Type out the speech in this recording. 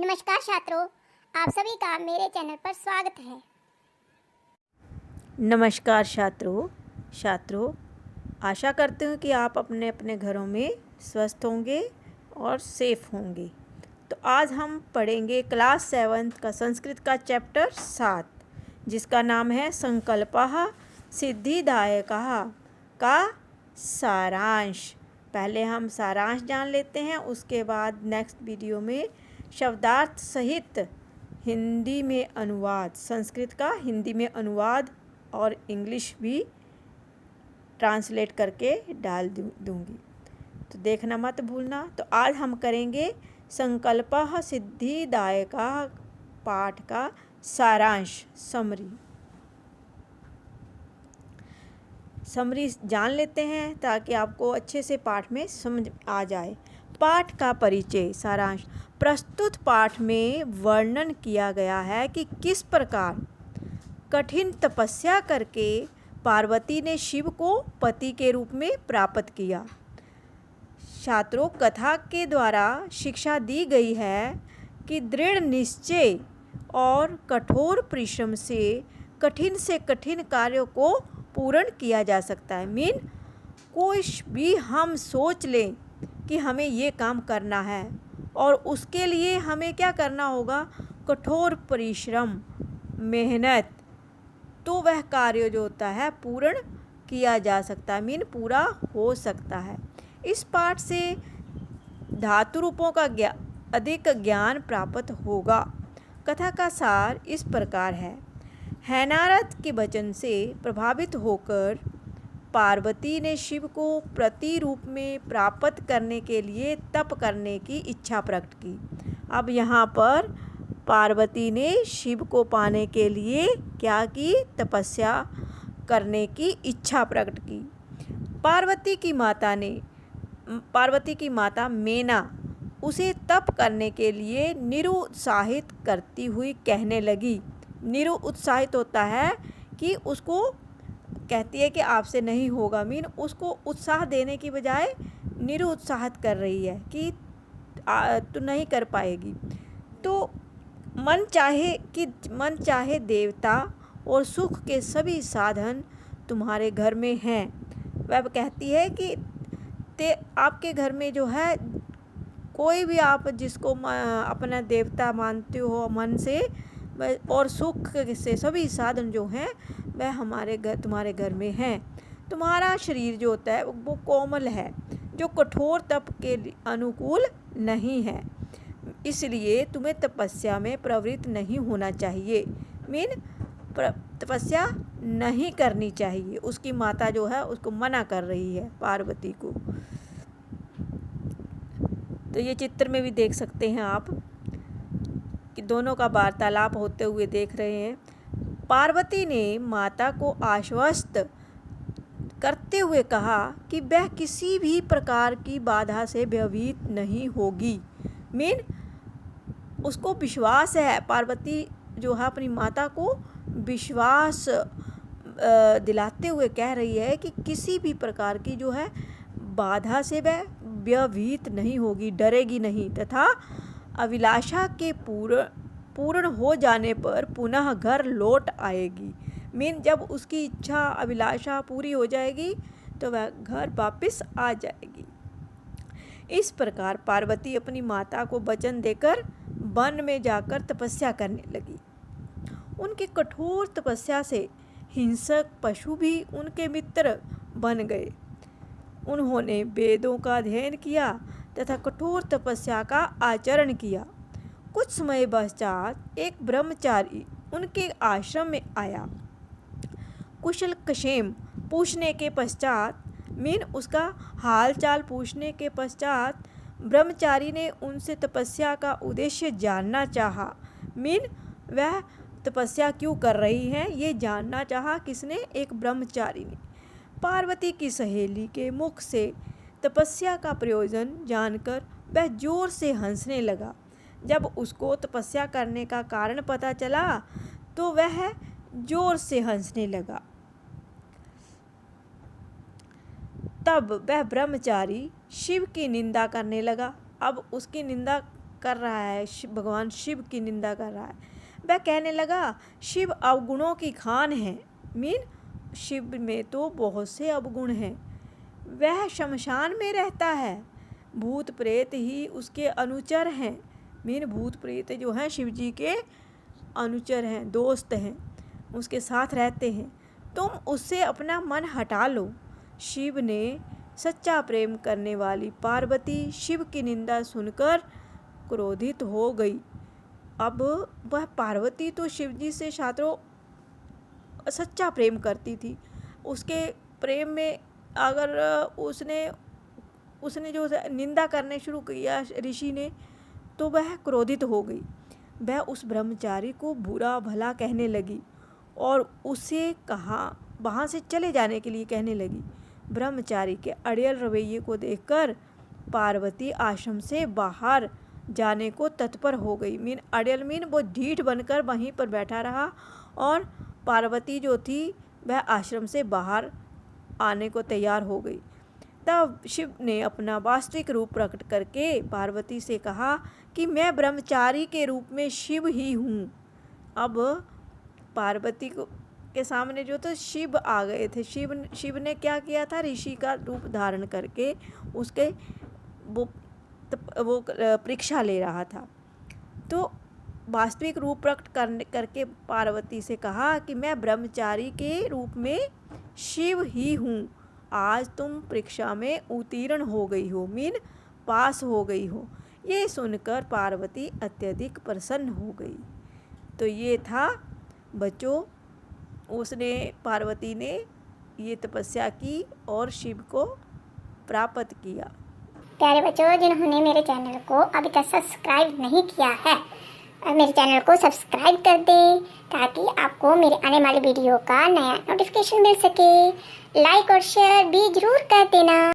नमस्कार छात्रों, आप सभी का मेरे चैनल पर स्वागत है। नमस्कार छात्रों, आशा करती हूँ कि आप अपने अपने घरों में स्वस्थ होंगे और सेफ होंगे। तो आज हम पढ़ेंगे क्लास 7 का संस्कृत का चैप्टर 7, जिसका नाम है संकल्पः सिद्धिदायकः का सारांश। पहले हम सारांश जान लेते हैं, उसके बाद नेक्स्ट वीडियो में शब्दार्थ सहित हिंदी में अनुवाद, संस्कृत का हिंदी में अनुवाद और इंग्लिश भी ट्रांसलेट करके डाल दूँगी, तो देखना मत भूलना। तो आज हम करेंगे संकल्पः सिद्धिदायकः पाठ का सारांश, समरी जान लेते हैं ताकि आपको अच्छे से पाठ में समझ आ जाए। पाठ का परिचय। सारांश। प्रस्तुत पाठ में वर्णन किया गया है कि किस प्रकार कठिन तपस्या करके पार्वती ने शिव को पति के रूप में प्राप्त किया। छात्रों, कथा के द्वारा शिक्षा दी गई है कि दृढ़ निश्चय और कठोर परिश्रम से कठिन कार्यों को पूर्ण किया जा सकता है। कुछ भी हम सोच लें कि हमें ये काम करना है और उसके लिए हमें क्या करना होगा, कठोर परिश्रम, मेहनत, तो वह कार्य जो होता है पूर्ण किया जा सकता है, पूरा हो सकता है। इस पाठ से धातु रूपों का अधिक ज्ञान प्राप्त होगा। कथा का सार इस प्रकार है। हैनारथ के वचन से प्रभावित होकर पार्वती ने शिव को पति रूप में प्राप्त करने के लिए तप करने की इच्छा प्रकट की। अब यहाँ पर पार्वती ने शिव को पाने के लिए क्या की, तपस्या करने की इच्छा प्रकट की। पार्वती की माता मेना उसे तप करने के लिए निरुत्साहित करती हुई कहने लगी। निरुत्साहित होता है कि उसको कहती है कि आपसे नहीं होगा, उसको उत्साह देने की बजाय निरुत्साहित कर रही है कि तू नहीं कर पाएगी। तो मन चाहे देवता और सुख के सभी साधन तुम्हारे घर में हैं। वह कहती है कि आपके घर में जो है कोई भी आप जिसको अपना देवता मानते हो मन से, और सुख से सभी साधन जो हैं वह तुम्हारे घर में हैं। तुम्हारा शरीर जो होता है वो कोमल है, जो कठोर तप के अनुकूल नहीं है, इसलिए तुम्हें तपस्या में प्रवृत्त नहीं होना चाहिए। तपस्या नहीं करनी चाहिए। उसकी माता जो है उसको मना कर रही है, पार्वती को। तो ये चित्र में भी देख सकते हैं आप कि दोनों का वार्तालाप होते हुए देख रहे हैं। पार्वती ने माता को आश्वस्त करते हुए कहा कि वह किसी भी प्रकार की बाधा से भयभीत नहीं होगी। उसको विश्वास है, पार्वती जो है अपनी माता को विश्वास दिलाते हुए कह रही है कि किसी भी प्रकार की जो है बाधा से वह भयभीत नहीं होगी, डरेगी नहीं, तथा अभिलाषा के पूर्ण हो जाने पर पुनः घर लौट आएगी। जब उसकी इच्छा अभिलाषा पूरी हो जाएगी तो वह घर वापस आ जाएगी। इस प्रकार पार्वती अपनी माता को वचन देकर वन में जाकर तपस्या करने लगी। उनकी कठोर तपस्या से हिंसक पशु भी उनके मित्र बन गए। उन्होंने वेदों का अध्ययन किया तथा कठोर तपस्या का आचरण किया। कुछ समय पश्चात एक ब्रह्मचारी उनके आश्रम में आया। कुशल क्षेम पूछने के पश्चात उसका हाल चाल पूछने के पश्चात ब्रह्मचारी ने उनसे तपस्या का उद्देश्य जानना चाहा। वह तपस्या क्यों कर रही हैं ये जानना चाहा। किसने? एक ब्रह्मचारी ने। पार्वती की सहेली के मुख से तपस्या का प्रयोजन जानकर वह जोर से हंसने लगा। जब उसको तपस्या करने का कारण पता चला तो वह जोर से हंसने लगा। तब वह ब्रह्मचारी शिव की निंदा करने लगा। अब उसकी निंदा कर रहा है, भगवान शिव की निंदा कर रहा है। वह कहने लगा शिव अवगुणों की खान है, मीन शिव में तो बहुत से अवगुण हैं। वह शमशान में रहता है, भूत प्रेत ही उसके अनुचर हैं, मीन भूत प्रेत जो हैं शिव जी के अनुचर हैं, दोस्त हैं, उसके साथ रहते हैं। तुम उससे अपना मन हटा लो। शिव ने सच्चा प्रेम करने वाली पार्वती शिव की निंदा सुनकर क्रोधित हो गई। अब वह पार्वती तो शिव जी से छात्रों सच्चा प्रेम करती थी। उसके प्रेम में अगर उसने जो निंदा करने शुरू किया ऋषि ने, तो वह क्रोधित हो गई। वह उस ब्रह्मचारी को बुरा भला कहने लगी और उसे कहा वहाँ से चले जाने के लिए कहने लगी। ब्रह्मचारी के अड़ियल रवैये को देखकर पार्वती आश्रम से बाहर जाने को तत्पर हो गई। मीन अड़ियल मीन वो ढीठ बनकर वहीं पर बैठा रहा और पार्वती जो थी वह आश्रम से बाहर आने को तैयार हो गई। तब शिव ने अपना वास्तविक रूप प्रकट करके पार्वती से कहा कि मैं ब्रह्मचारी के रूप में शिव ही हूँ। अब पार्वती को के सामने जो तो शिव आ गए थे। शिव ने क्या किया था, ऋषि का रूप धारण करके उसके वो परीक्षा ले रहा था। तो वास्तविक रूप प्रकट करके पार्वती से कहा कि मैं ब्रह्मचारी के रूप में शिव ही हूँ। आज तुम परीक्षा में उत्तीर्ण हो गई हो, मीन पास हो गई हो। ये सुनकर पार्वती अत्यधिक प्रसन्न हो गई। तो ये था बच्चों, पार्वती ने ये तपस्या की और शिव को प्राप्त किया। प्यारे बच्चों, जिन्होंने मेरे चैनल को अभी तक सब्सक्राइब नहीं किया है, मेरे चैनल को सब्सक्राइब कर दें ताकि आपको मेरे आने वाली वीडियो का नया नोटिफिकेशन मिल सके। लाइक और शेयर भी जरूर कर देना।